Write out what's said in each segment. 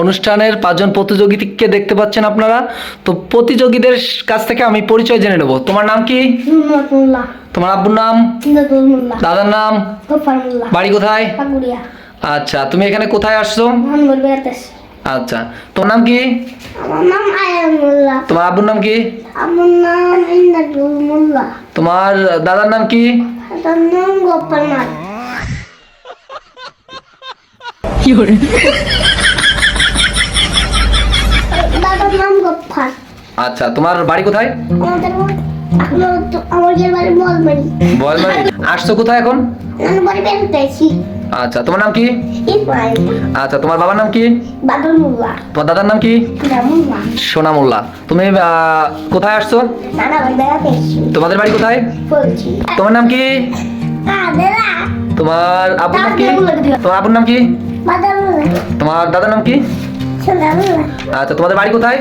অনুষ্ঠানের 5 জন প্রতিযোগীকে দেখতে পাচ্ছেন আপনারা। তো প্রতিযোগীদের কাছ থেকে আমি পরিচয় জেনে নেব। তোমার নাম কি? তোমার আব্বুর নাম? দাদার নাম? বাড়ি কোথায়? আচ্ছা, তুমি এখানে কোথায় আসছো? আচ্ছা, তোমার নাম কি? আমার নাম আয়ান মোল্লা। তোমার আব্বুর নাম কি? আমার নাম ইন্দাদুল মোল্লা। তোমার দাদার নাম কি? তার নাম গোপালনাথ। দাদার নাম গোপাল। আচ্ছা, তোমার বাড়ি কোথায়? আমার বাড়ি বলবাড়ি। বলবাড়ি। আসছো কোথায় এখন? আমার বাড়ি বেরোতেছি। আচ্ছা, তোমার নাম কি? ইসমাইল। আচ্ছা, তোমার বাবার নাম কি? বাদল মোল্লা। তোমার দাদার নাম কি? মোল্লা। সোনা মোল্লা। তুমি কোথায় আসছো? নানা বাড়ি বেরোতেছি। তোমাদের বাড়ি কোথায়? বলছি। তোমার নাম কি? দাদা। তোমার আব্বুর নাম কি? তোমার আব্বুর নাম কি? বাদল মোল্লা। তোমার দাদার নাম কি? সোনা মোল্লা। আচ্ছা, তোমাদের বাড়ি কোথায়?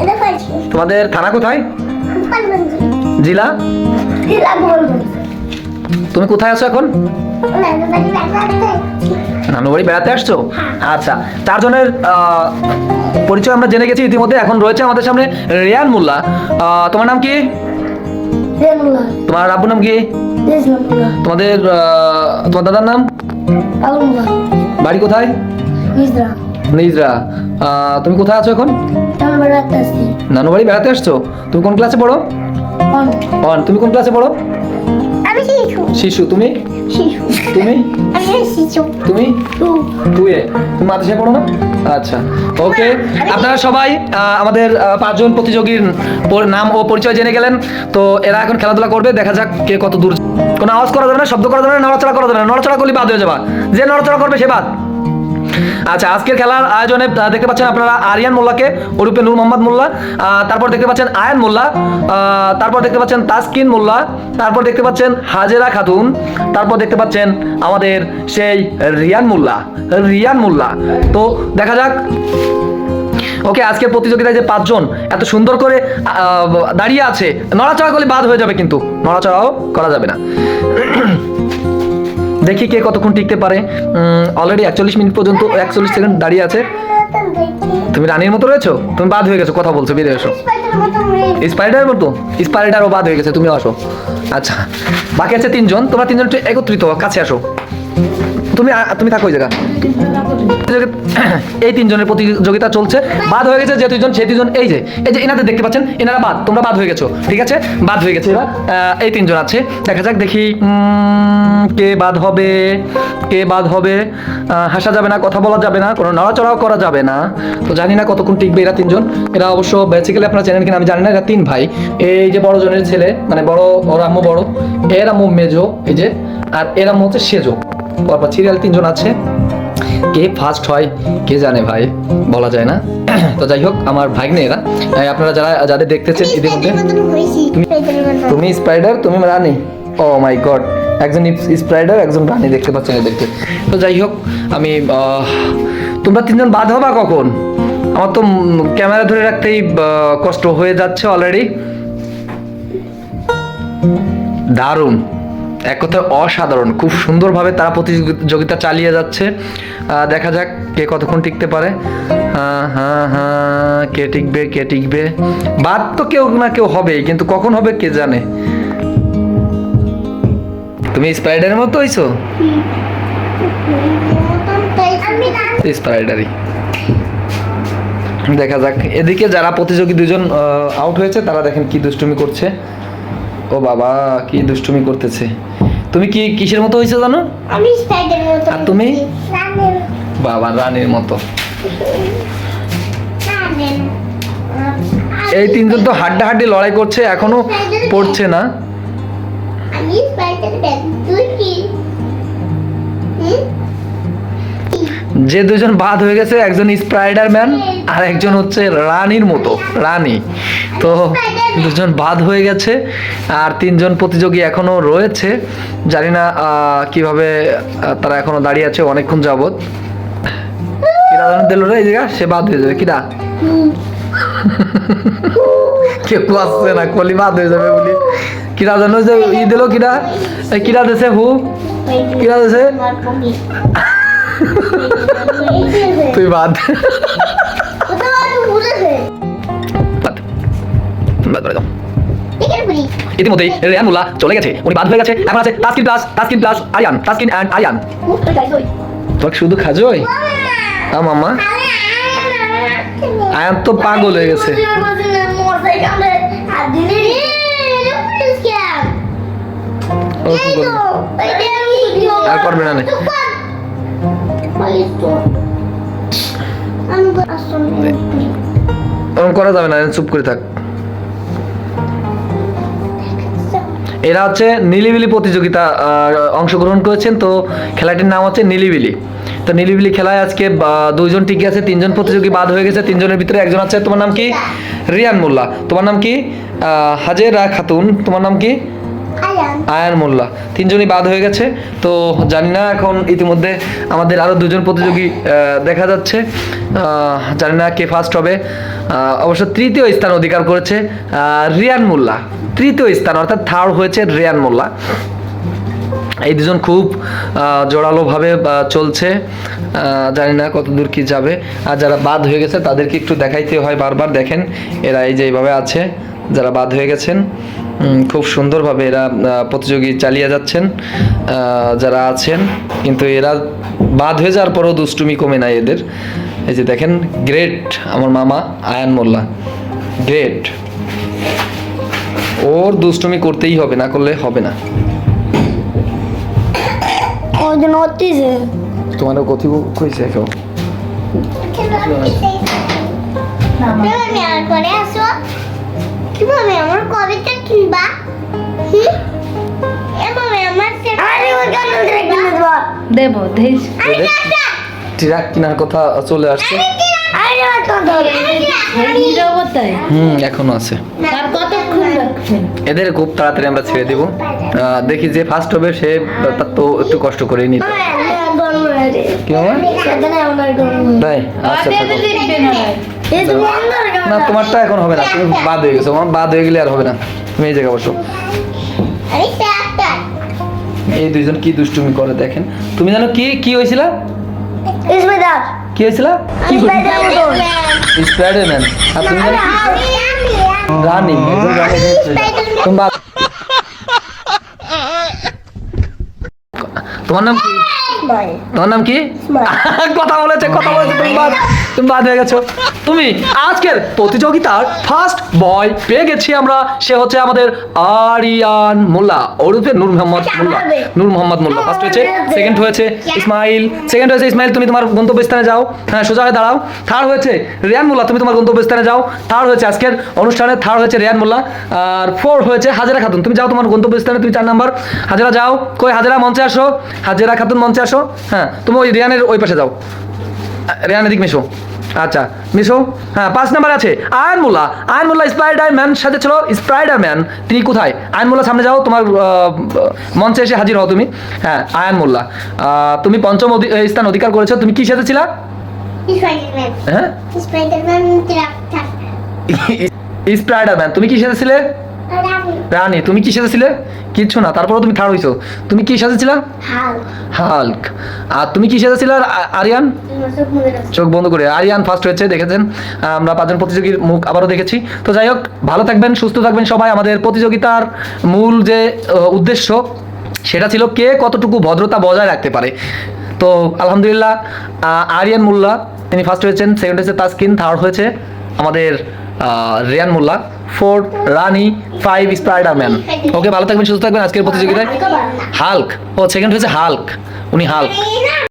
এটা বলছি। তোমাদের থানা কোথায়? গোপালগঞ্জ। জেলা? জেলা গোপালগঞ্জ। তুমি কোথায় আছো এখন? নানা বাড়ি বেরোতে। নানু বাড়ি বেড়াতে আসছো? আচ্ছা, 4 জনের পরিচয় আমরা জেনে গেছি ইতিমধ্যে। এখন রয়েছে আমাদের সামনে রিয়ান মোল্লা। তোমার নাম কি? রেমুল্লা। তোমার আব্বুর নাম কি? রেজমুল্লা। তোমার দাদার নাম? আলমুল্লা। বাড়ি কোথায়? ইসরা। নিজরা। তুমি কোথায় আছো এখন? নানা বাড়ি বেরোতেছি। নানু বাড়ি বেড়াতে আসছো? তুমি কোন ক্লাসে পড়ো? অন। তুমি কোন ক্লাসে পড়ো? আমি শিশু। শিশু। তুমি? শিশু। তুমি? আমি শিশু। তুমি? টু। টুয়ে। তুমি মাদ্রাসায় পড়ো না? আচ্ছা, ওকে। আপনারা সবাই আমাদের 5 জন প্রতিযোগীর নাম ও পরিচয় জেনে গেলেন। তো এরা এখন খেলাধুলা করবে, দেখা যাক কে কত দূর। কোনো আওয়াজ করা যাবে না, শব্দ করা যাবে না, নড়াচড়া করা যাবে না। নড়াচড়া করলে বাদ হয়ে যাবা। যে নড়াচড়া করবে সে বাদ। আচ্ছা, আজকের খেলার আয়োজনে দেখতে পাচ্ছেন আপনারা আরিয়ান মোল্লাকে, ওরূপে নূর মোহাম্মদ মোল্লা। তারপর দেখতে পাচ্ছেন আয়ান মোল্লা। তারপর দেখতে পাচ্ছেন তাসকিন মোল্লা। তারপর দেখতে পাচ্ছেন হাজেরা খাতুন। তারপর দেখতে পাচ্ছেন আমাদের সেই রিয়ান মোল্লা। তো দেখা যাক। ওকে, আজকের প্রতিযোগিতায় যে 5 জন এত সুন্দর করে দাঁড়িয়ে আছে, নড়াচড়া করলে বাদ হয়ে যাবে, কিন্তু নড়াচড়াও করা যাবে না। দেখি কে কতক্ষণ টিকতে পারে। অলরেডি 41 মিনিট পর্যন্ত 41 সেকেন্ড দাঁড়িয়ে আছে। তুমি রানীর মতো রয়েছো? তুমি বাদ হয়ে গেছো, কথা বলছো, বেরিয়ে এসো। স্পাইডারের মতো? স্পাইডারও বাদ হয়ে গেছে, তুমি আসো। আচ্ছা, বাকি আছে 3 জন। তোমরা 3 জন একটু একত্রিত কাছে আসো। তুমি থাকো ওই জায়গা। এই 3 জনের প্রতিযোগিতা চলছে। বাদ হয়ে গেছে যে 2 জন, সেই 2 জন এই যে এনাদের দেখতে পাচ্ছেন, এনারা বাদ। তোমরা বাদ হয়ে গেছো, ঠিক আছে? বাদ হয়ে গেছে এরা। এই 3 জন আছে। দেখা যাক, দেখি কে বাদ হবে। হাসা যাবে না, কথা বলা যাবে না, কোনো নড়াচড়াও করা যাবে না। তো জানি না কতক্ষণ টিকবে এরা 3 জন। এরা অবশ্য বেসিক্যালি আপনারা জানেন কিনা আমি জানি না, এরা 3 ভাই। এই যে বড় জনের ছেলে, মানে বড়, ওর আম্মু বড়, এর আম্মু মেজো, এই যে, আর এর আম্মু হচ্ছে সেজো। তারপর সিরিয়াল 3 জন আছে। কে ফার্স্ট হয় কে জানে ভাই, বলা যায় না। তো যাই হোক, আমার ভাগ্নে এরা। আপনারা যাদের দেখতেছেন ইতিমধ্যে। তুমি স্পাইডার, তুমি রানী। ও মাই গড, একজন স্পাইডার, একজন রানী দেখতে পাচ্ছেন এদেরকে। তো যাই হোক, আমি তোমরা 3 জন বাদ হবা কখন? আমার তো ক্যামেরা ধরে রাখতেই কষ্ট হয়ে যাচ্ছে অলরেডি। দারুণ, এক কথায় অসাধারণ। খুব সুন্দরভাবে তারা প্রতিযোগিতা চালিয়ে যাচ্ছে। দেখা যাক কে কতক্ষণ টিকতে পারে। কে টিকবে। বাদ তো কেউ না কেউ হবেই, কিন্তু কখন হবে কে জানে। তুমি স্পাইডারের মতো হইছো? স্পাইডারই। দেখা যাক। এদিকে যারা প্রতিযোগী 2 জন আউট হয়েছে, তারা দেখেন কি দুষ্টুমি করছে। ও বাবা, কি দুষ্টুমি করতেছে। তুমি কিসের মতো হইছো জানো? আমি স্পাইডারের মতো। আর তুমি? বাবা, রানীর মতো। এই 3 জন তো হাড্ডাহাড্ডি লড়াই করছে, এখনো পড়ছে না। আমি স্পাইডার, তুই কি? যে 2 জন বাদ হয়ে গেছে, একজন স্পাইডারম্যান আর একজন হচ্ছে রানীর মতো, রানী। তো 2 জন বাদ হয়ে গেছে, আর 3 জন প্রতিযোগী এখনো রয়েছে। জানি না কিভাবে তারা এখনো দাঁড়িয়ে আছে অনেকক্ষণ যাবত। কিরা জানো দিল রে এই জায়গা, সে বাদ হয়ে যাবে। কিরা কেউ আসছে না, কলি বাদ হয়ে যাবে বলি। কিরা জানো যে দিল, কিরা দেশে কিরা দেশে তুই বাদ বাদ বাদ করে দাও। ইতিমধ্যেই রেয়ান মুল্লা চলে গেছে, উনি বাদ হয়ে গেছে। এখন আছে তাসকিন প্লাস আরিয়ান, তাসকিন অ্যান্ড আরিয়ান। তোকে শুধু খাজোই মাম্মা, আয়ান তো পাগল হয়ে গেছে। আর করবে না। ওরকম করা যাবে না, চুপ করে থাক। এরা হচ্ছে নিলিবিলি প্রতিযোগিতা অংশগ্রহণ করেছেন, তো খেলাটির নাম হচ্ছে নিলিবিলি। তো নিলিবিলি খেলায় আজকে দুইজন টিকে আছে, তিনজন প্রতিযোগী বাদ হয়ে গেছে। তিনজনের ভিতরে একজন আছে, তোমার নাম কি? রিয়ান মোল্লা। তোমার নাম কি? হাজেরা খাতুন। তোমার নাম কি? আয়ান মোল্লা। তিনজনই বাদ হয়ে গেছে। তো জানি না, এখন ইতিমধ্যে আমাদের আরো দুজন প্রতিযোগী দেখা যাচ্ছে, জানি না কে ফার্স্ট হবে। অবশ্য তৃতীয় স্থান অধিকার করেছে রিয়ান মোল্লা, তৃতীয় স্থান অর্থাৎ থার্ড হয়েছে রিয়ান মোল্লা। এই দুজন খুব জোরালোভাবে চলছে, জানি না কত দূর কি যাবে। আর যারা বাদ হয়ে গেছে তাদেরকে একটু দেখাইতে হয় বারবার। দেখেন এরা এই যে এইভাবে আছে, যারা বাদ হয়ে গেছেন খুব সুন্দরভাবে এরা প্রতিযোগী চালিয়ে যাচ্ছেন যারা আছেন, কিন্তু এরা বাদ হয়ে যাওয়ার পরেও দুষ্টুমি কমে নাই এদের। এই যে দেখেন, গ্রেট আমার মামা আয়ান মোল্লা, গ্রেট। ওর দুষ্টুমি করতেই হবে, না করলে হবে না। তোমারও কথি কইছে কেউ? কিভাবে আমার কবিতা কিনবা? এভাবে আমার দেবো ট্রাক কেনার কথা চলে আসছে। এখনো আছে। এদের খুব তাড়াতাড়ি আমরা ছেড়ে দিব। দেখি যে ফার্স্ট হবে সে তার তো একটু কষ্ট করে নিতে। কি হবে? তাই আচ্ছা, না তোমারটা এখন হবে না, তুমি বাদ হয়ে গেছো। আমার বাদ হয়ে গেলে আর হবে না, তুমি এই জায়গায় বসো। এই দুইজন কি দুষ্টুমি করে দেখেন। তুমি জানো কি কি হয়েছিল? কি হয়েছিল? স্পাইডারম্যান। আর তুমি জানো রানী, তুমি তোমার নাম কি? তোমার নাম কি? কথা বলেছে তুমি বাদ হয়ে গেছো। তুমি আজকের প্রতিযোগিতার ফার্স্ট বয় পেয়ে গেছি আমরা। সে হচ্ছে আমাদের আরিয়ান মোল্লা ওরফে নূর মোহাম্মদ মোল্লা। ফার্স্ট হয়েছে, সেকেন্ড হয়েছে ইসমাইল। তুমি তোমার গন্তব্যস্থানে যাও, হ্যাঁ সোজা হয়ে দাঁড়াও। থার্ড হয়েছে রিয়ান মোল্লা, তুমি তোমার গন্তব্যস্থানে যাও। থার্ড হয়েছে আজকের অনুষ্ঠানে, থার্ড হয়েছে রিয়ান মোল্লা। আর ফোর্থ হয়েছে হাজেরা খাতুন, তুমি যাও তোমার গন্তব্যস্থানে, তুমি 4 নাম্বার। হাজেরা যাও, কই হাজেরা মঞ্চে আসো, হাজেরা খাতুন মঞ্চে আসো। হ্যাঁ তুমি ওই রিয়ানের ওই পাশে যাও, রিয়ানের দিক মিশো। আচ্ছা মিশো। হ্যাঁ 5 নাম্বার আছে আয়ন মোল্লা। স্পাইডারম্যান সাথে ছিল স্পাইডারম্যান, তিনি কোথায়? আয়ন মোল্লা সামনে যাও, তোমার মঞ্চে এসে হাজির হও তুমি। হ্যাঁ আয়ন মোল্লা, তুমি 5ম স্থান অধিকার করেছো। তুমি কি সাথে ছিলা? হ্যাঁ স্পাইডারম্যান। তুমি কি সাথে ছিলে? রানী। তুমি কি সাজেছিলে? কিচ্ছু না, তারপরেও তুমি থার্ড হইছো। তুমি কি সাজেছিলা? হাল্ক। আর তুমি কি সাজেছিলে? আরিয়ান। চোখ বন্ধ করে আরিয়ান ফার্স্ট হয়েছে, দেখেছেন। আমরা 5 জন প্রতিযোগীর মুখ আবারও দেখেছি। তো যাই হোক, ভালো থাকবেন, সুস্থ থাকবেন সবাই। আমাদের প্রতিযোগিতার মূল যে উদ্দেশ্য সেটা ছিল কে কতটুকু ভদ্রতা বজায় রাখতে পারে। তো আলহামদুলিল্লাহ আরিয়ান মোল্লা তিনি ফার্স্ট হয়েছেন, সেকেন্ড হয়েছে তাসকিন, থার্ড হয়েছে আমাদের রিয়ান মোল্লা, 4 রানী, 5 স্পাইডারম্যান। ওকে, ভালো থাকবেন, সুস্থ থাকবেন। আজকের প্রতিযোগিতায় হাল্ক, সেকেন্ড হয়েছে হাল্ক, উনি হাল্ক।